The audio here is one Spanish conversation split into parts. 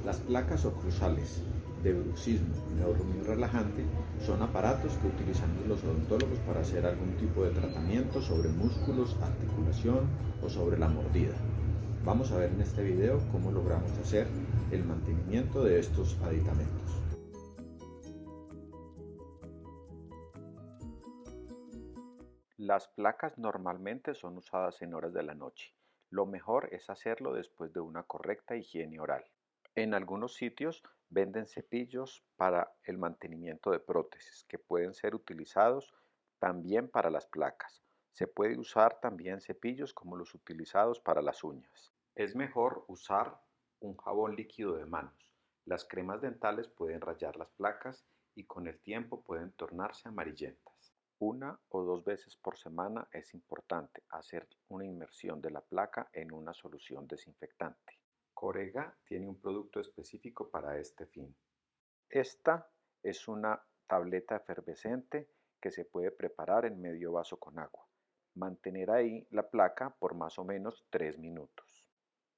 Las placas oclusales de bruxismo neurorelajante son aparatos que utilizan los odontólogos para hacer algún tipo de tratamiento sobre músculos, articulación o sobre la mordida. Vamos a ver en este video cómo logramos hacer el mantenimiento de estos aditamentos. Las placas normalmente son usadas en horas de la noche. Lo mejor es hacerlo después de una correcta higiene oral. En algunos sitios venden cepillos para el mantenimiento de prótesis que pueden ser utilizados también para las placas. Se puede usar también cepillos como los utilizados para las uñas. Es mejor usar un jabón líquido de manos. Las cremas dentales pueden rayar las placas y con el tiempo pueden tornarse amarillentas. Una o dos veces por semana es importante hacer una inmersión de la placa en una solución desinfectante. Corega tiene un producto específico para este fin. Esta es una tableta efervescente que se puede preparar en medio vaso con agua. Mantener ahí la placa por más o menos 3 minutos.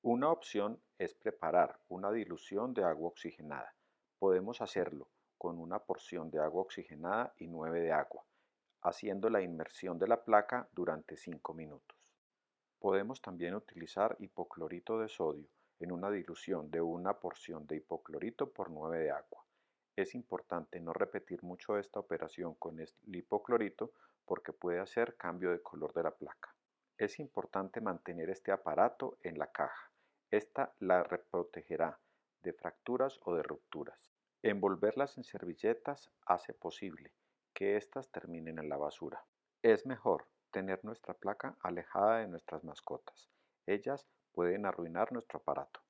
Una opción es preparar una dilución de agua oxigenada. Podemos hacerlo con una porción de agua oxigenada y 9 de agua, haciendo la inmersión de la placa durante 5 minutos. Podemos también utilizar hipoclorito de sodio en una dilución de una porción de hipoclorito por 9 de agua. Es importante no repetir mucho esta operación con el hipoclorito porque puede hacer cambio de color de la placa. Es importante mantener este aparato en la caja. Esta la protegerá de fracturas o de rupturas. Envolverlas en servilletas hace posible que éstas terminen en la basura. Es mejor tener nuestra placa alejada de nuestras mascotas. Ellas pueden arruinar nuestro aparato.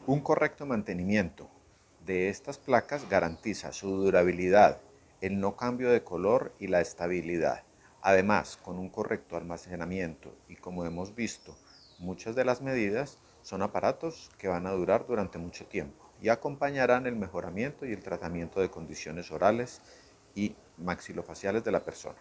Un correcto mantenimiento de estas placas garantiza su durabilidad, el no cambio de color y la estabilidad. Además, con un correcto almacenamiento y como hemos visto, muchas de las medidas son aparatos que van a durar durante mucho tiempo y acompañarán el mejoramiento y el tratamiento de condiciones orales y maxilofaciales de la persona.